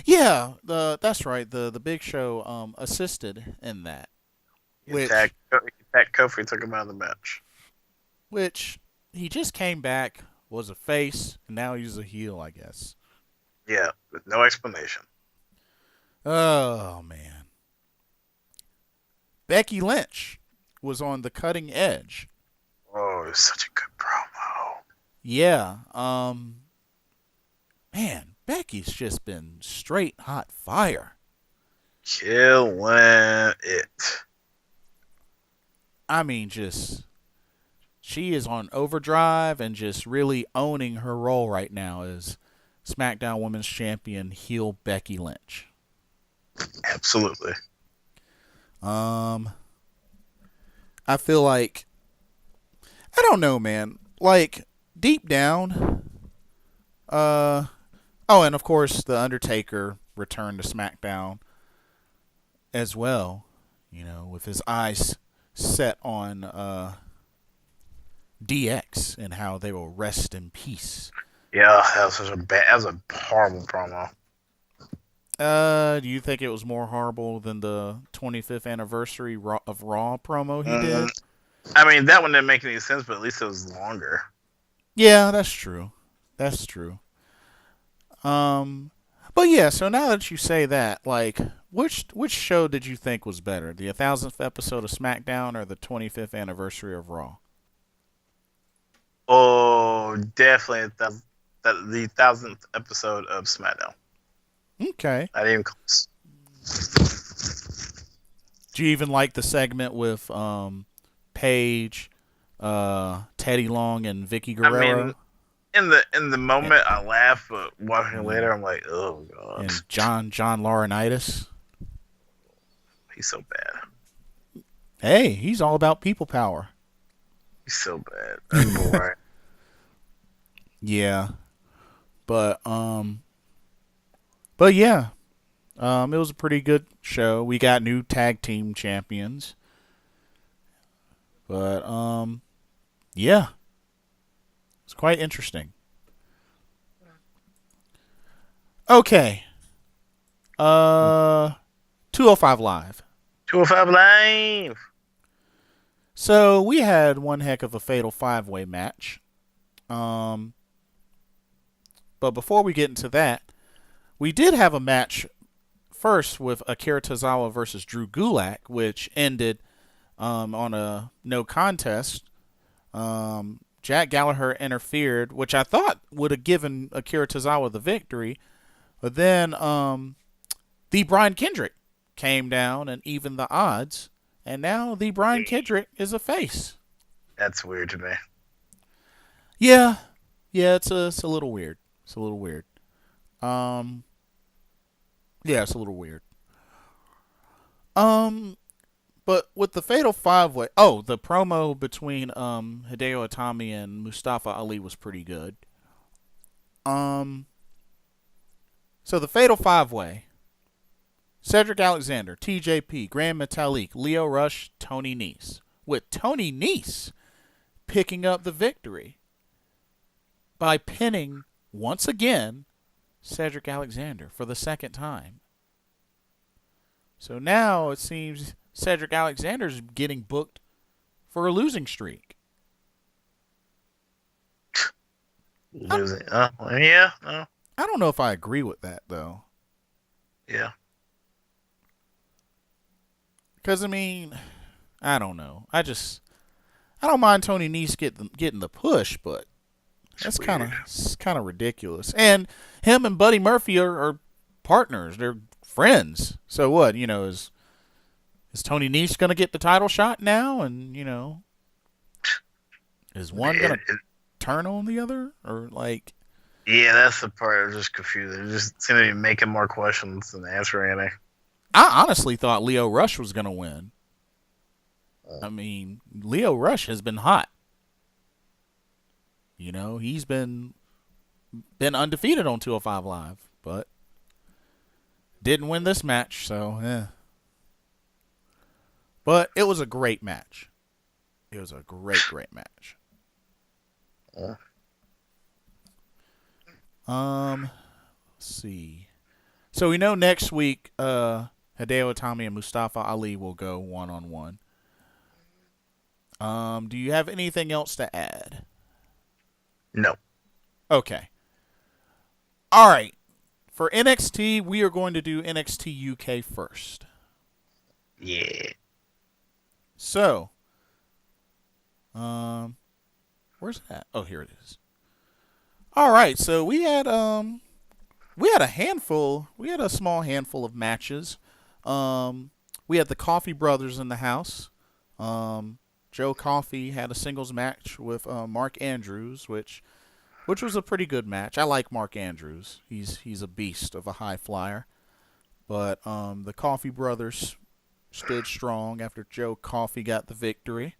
Yeah, that's right. The Big Show assisted in that. Which Kofi took him out of the match. Which he just came back, was a face, and now he's a heel, I guess. Yeah, with no explanation. Oh man. Becky Lynch was on the cutting edge. Oh, it was such a good promo. Yeah. Man, Becky's just been straight hot fire. Killing it. I mean, she is on overdrive and just really owning her role right now as SmackDown Women's Champion heel Becky Lynch. Absolutely. I feel like, I don't know, man. Like, deep down, and of course, The Undertaker returned to SmackDown as well, with his eyes set on DX and how they will rest in peace. Yeah, that was a horrible promo. Do you think it was more horrible than the 25th anniversary of Raw promo he did? I mean, that one didn't make any sense, but at least it was longer. Yeah, that's true. That's true. But yeah, so now that you say that, like, which show did you think was better? The 1000th episode of SmackDown or the 25th anniversary of Raw? Oh, definitely the 1000th episode of SmackDown. Okay. Not even close. Do you even like the segment with Paige, Teddy Long, and Vicky Guerrero? I mean, in the moment, I laugh, but watching later, I'm like, oh god. And John Laurinaitis. He's so bad. Hey, he's all about people power. He's so bad. That's boring. Yeah, but yeah, it was a pretty good show. We got new tag team champions, but yeah, it's quite interesting. Okay, 205 Live. 205 Live. So we had one heck of a fatal 5-way match. But before we get into that, we did have a match first with Akira Tozawa versus Drew Gulak, which ended on a no contest. Jack Gallagher interfered, which I thought would have given Akira Tozawa the victory. But then the Brian Kendrick came down and evened the odds. And now the Brian Kendrick is a face. That's weird to me. Yeah. Yeah, it's a little weird. It's a little weird. Yeah, it's a little weird. But with the Fatal 5-Way... Oh, the promo between Hideo Itami and Mustafa Ali was pretty good. So the Fatal 5-Way... Cedric Alexander, TJP, Grand Metalik, Lio Rush, Tony Nese. With Tony Nese picking up the victory by pinning, once again, Cedric Alexander for the second time. So now it seems Cedric Alexander's getting booked for a losing streak. Losing? Yeah. I don't know if I agree with that, though. Yeah. Because, I mean, I don't know. I don't mind Tony Nese getting the push, but that's kind of ridiculous. And him and Buddy Murphy are partners. They're friends. So what? Is Tony Nese going to get the title shot now? And, is one going to turn on the other? Or, like... Yeah, that's the part that's just confusing. It just seems to be making more questions than answering any. I honestly thought Lio Rush was going to win. I mean, Lio Rush has been hot. He's been undefeated on 205 Live, but didn't win this match, so yeah. But it was a great match. It was a great match. Let's see. So we know next week, Hideo Itami and Mustafa Ali will go one-on-one. Do you have anything else to add? No. Okay. All right. For NXT, we are going to do NXT UK first. Yeah. So, where's that? Oh, here it is. All right. So we had a small handful of matches. We had the Coffee Brothers in the house. Joe Coffey had a singles match with Mark Andrews, which was a pretty good match. I like Mark Andrews. He's a beast of a high flyer. But the Coffey Brothers stood strong after Joe Coffey got the victory.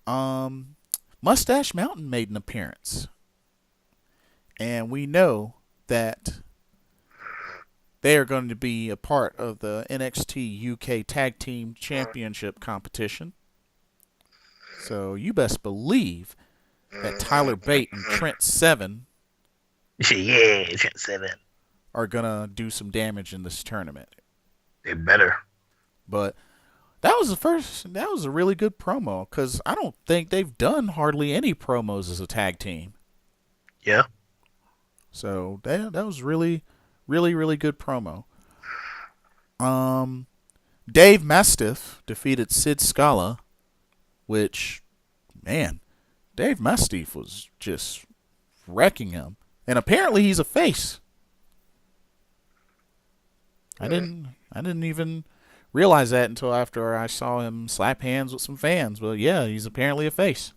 Mustache Mountain made an appearance. And we know that they are going to be a part of the NXT UK Tag Team Championship competition. So you best believe that Tyler Bate and Trent Seven Trent Seven are going to do some damage in this tournament. They better. But that was a really good promo, because I don't think they've done hardly any promos as a tag team. Yeah. So that was really, really, really good promo. Dave Mastiff defeated Sid Scala, which, man, Dave Mastiff was just wrecking him. And apparently he's a face. I didn't even realize that until after I saw him slap hands with some fans. But yeah, he's apparently a face.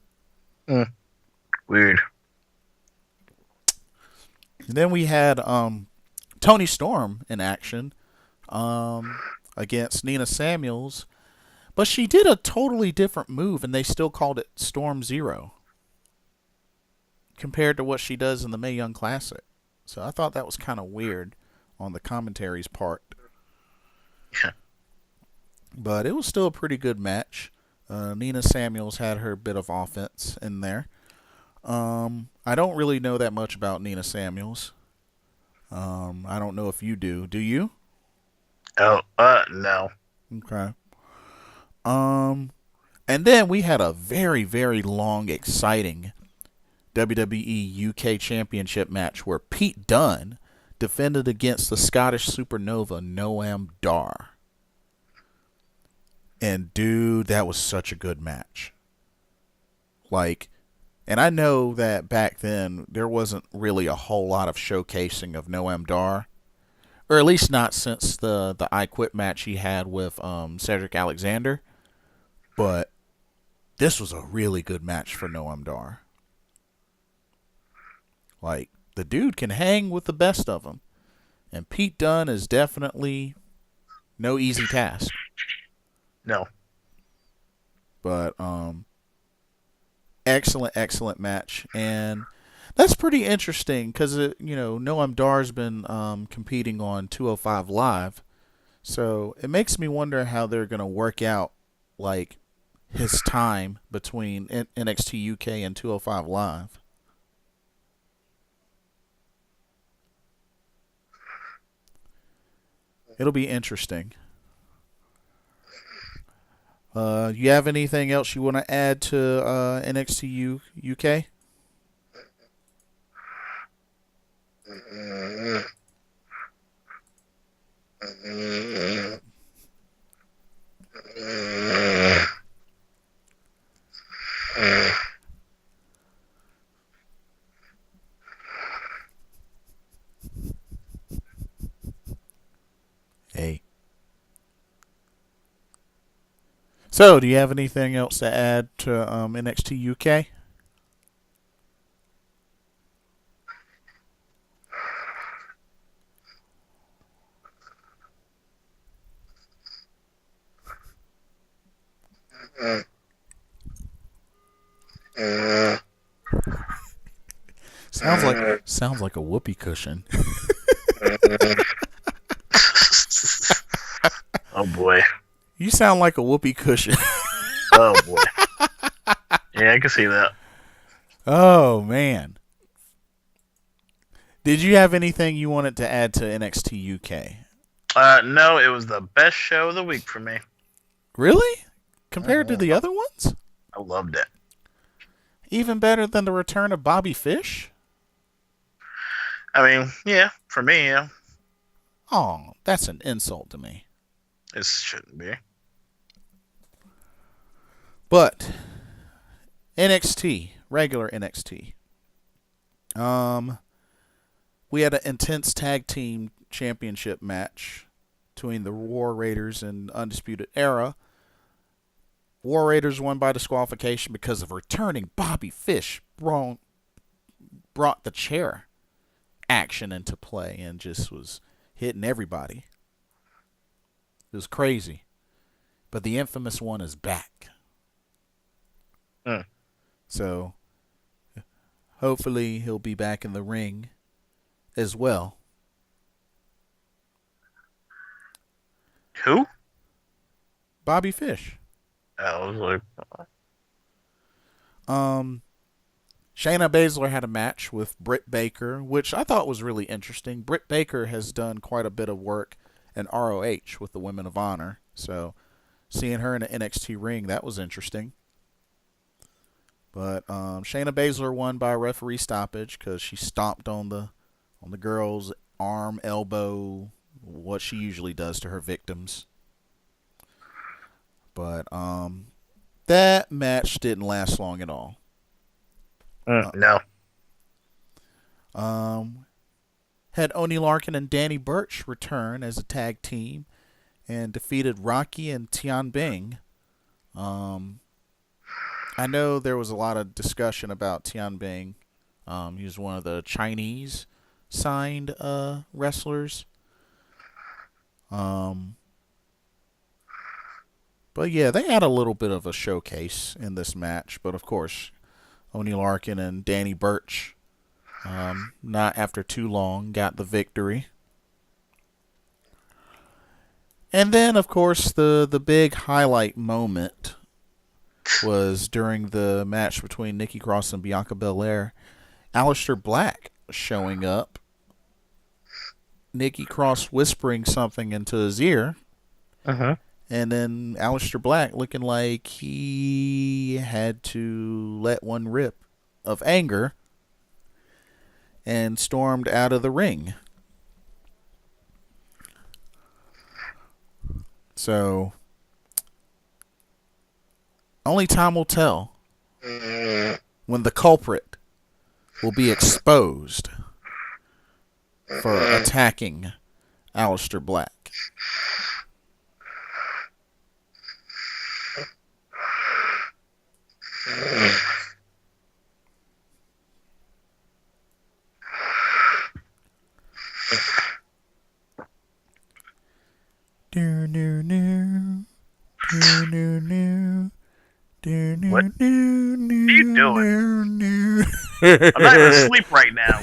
Weird. And then we had Toni Storm in action against Nina Samuels. But she did a totally different move, and they still called it Storm Zero compared to what she does in the Mae Young Classic. So I thought that was kind of weird on the commentary's part. Yeah. But it was still a pretty good match. Nina Samuels had her bit of offense in there. I don't really know that much about Nina Samuels. I don't know if you do. Do you? Oh, no. Okay. And then we had a very, very long, exciting WWE UK Championship match where Pete Dunne defended against the Scottish Supernova Noam Dar. And dude, that was such a good match. Like, And I know that back then there wasn't really a whole lot of showcasing of Noam Dar, or at least not since the I Quit match he had with Cedric Alexander. But this was a really good match for Noam Dar. Like, the dude can hang with the best of them. And Pete Dunne is definitely no easy task. No. But excellent match. And that's pretty interesting because, Noam Dar's been competing on 205 Live. So it makes me wonder how they're going to work out, like, his time between NXT UK and 205 Live. It'll be interesting. You have anything else you want to add to NXT UK? Hey. So, do you have anything else to add to NXT UK? Sounds like a whoopee cushion. Oh boy. You sound like a whoopee cushion. Oh boy. Yeah, I can see that. Oh man. Did you have anything you wanted to add to NXT UK? No, it was the best show of the week for me. Really? Compared to the other ones? I loved it. Even better than the return of Bobby Fish? I mean, yeah, for me, yeah. Oh, that's an insult to me. It shouldn't be. But NXT, regular NXT. We had an intense tag team championship match between the War Raiders and Undisputed Era. War Raiders won by disqualification because of returning Bobby Fish brought the chair action into play and just was hitting everybody. It was crazy. But the infamous one is back. So hopefully he'll be back in the ring as well. Who? Bobby Fish. I was like, Shayna Baszler had a match with Britt Baker, which I thought was really interesting. Britt Baker has done quite a bit of work in ROH with the Women of Honor, so seeing her in an NXT ring, that was interesting. But Shayna Baszler won by referee stoppage because she stomped on the girl's arm, elbow, what she usually does to her victims. But that match didn't last long at all. no. Had Oney Larkin and Danny Burch return as a tag team and defeated Rocky and Tian Bing. I know there was a lot of discussion about Tian Bing. He was one of the Chinese signed wrestlers. But yeah, they had a little bit of a showcase in this match. But of course, Oney Larkin and Danny Burch, not after too long, got the victory. And then, of course, the big highlight moment was during the match between Nikki Cross and Bianca Belair. Aleister Black showing up. Nikki Cross whispering something into his ear. And then Aleister Black looking like he had to let one rip of anger and stormed out of the ring. So, only time will tell when the culprit will be exposed for attacking Aleister Black. What are you doing? I'm not even asleep right now.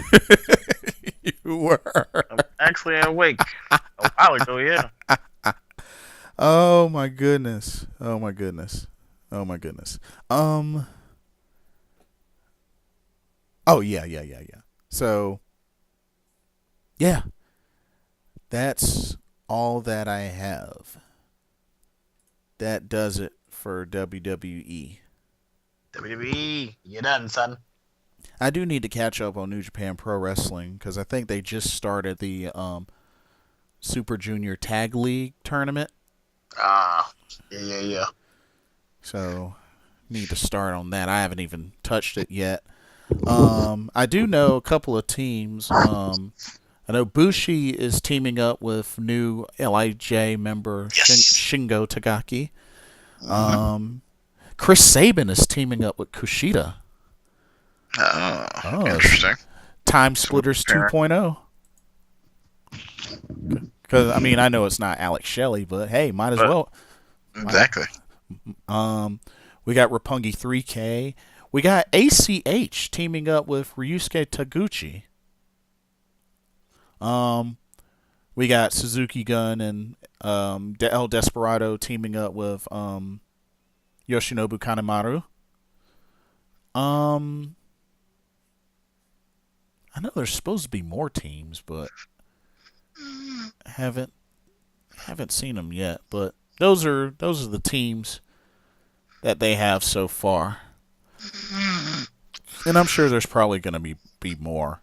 You were. I'm actually awake. A while ago, yeah. Oh my goodness. Oh my goodness. Oh my goodness. Oh yeah. So yeah. That's all that I have. That does it for WWE. WWE, you done, son. I do need to catch up on New Japan Pro Wrestling because I think they just started the Super Junior Tag League tournament. Yeah. So need to start on that. I haven't even touched it yet. I do know a couple of teams. I know Bushi is teaming up with new LIJ member Shingo Tagaki. Chris Sabin is teaming up with Kushida. Oh, interesting. Time Splitters 2.0. Because, I mean, I know it's not Alex Shelley, but hey, might as well. Exactly. We got Roppongi 3K. We got ACH teaming up with Ryusuke Taguchi. We got Suzuki Gun and El Desperado teaming up with Yoshinobu Kanemaru. I know there's supposed to be more teams, but haven't seen them yet. But those are the teams that they have so far, and I'm sure there's probably going to be more,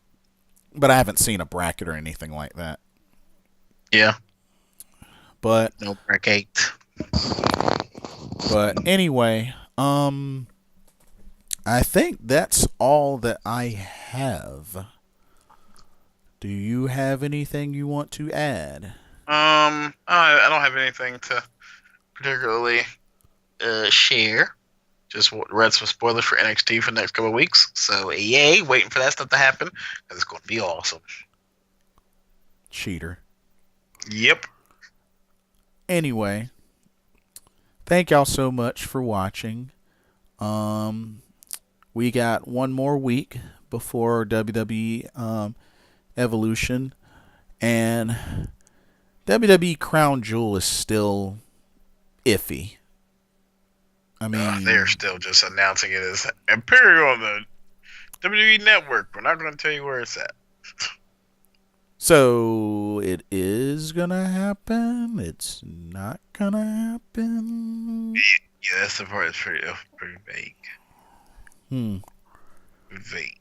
but I haven't seen a bracket or anything like that. Yeah. But no bracket. But anyway, I think that's all that I have. Do you have anything you want to add? I don't have anything to particularly share. Just read some spoilers for NXT for the next couple of weeks. So, yay, waiting for that stuff to happen. Because it's going to be awesome. Cheater. Yep. Anyway, thank y'all so much for watching. We got one more week before WWE Evolution, and WWE Crown Jewel is still iffy. I mean, they're still just announcing it as Imperial on the WWE Network. We're not going to tell you where it's at. So it is gonna happen. It's not gonna happen. Yeah, that's the part that's pretty vague. Vague.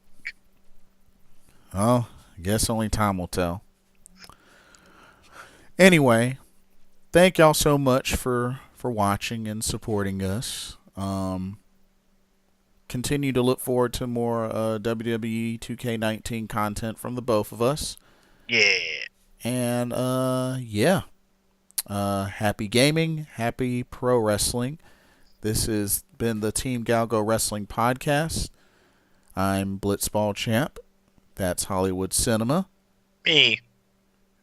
Well, I guess only time will tell. Anyway, thank y'all so much for watching and supporting us. Continue to look forward to more WWE 2K19 content from the both of us. Yeah. And happy gaming, happy pro wrestling. This has been the Team GOWGO Wrestling Podcast. I'm Blitzball Champ. That's Hollywood Cinema. Me.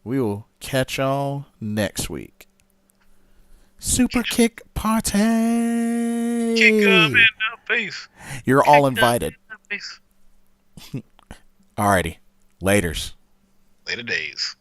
We will catch y'all next week. Super Kick Party! Kick them in the face. You're all invited. Alrighty. Laters. Later days.